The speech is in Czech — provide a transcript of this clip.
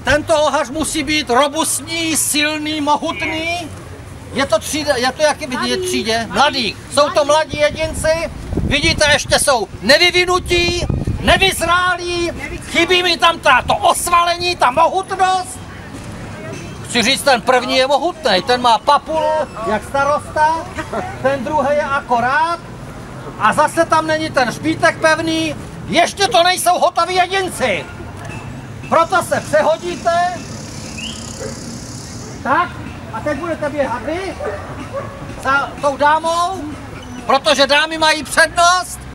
Tento ohař musí být robustní, silný, mohutný. Je to jak je vidět třídě? Mladých. Jsou to mladí jedinci. Vidíte, ještě jsou nevyvinutí, nevyzrálí. Chybí mi tam to osvalení, ta mohutnost. Chci říct, ten první je mohutný, ten má papulu, jak starosta, ten druhý je akorát. A zase tam není ten špítek pevný. Ještě to nejsou hotoví jedinci. Proto se přehodíte. Tak, a teď budete běhat vy za tou dámou, protože dámy mají přednost.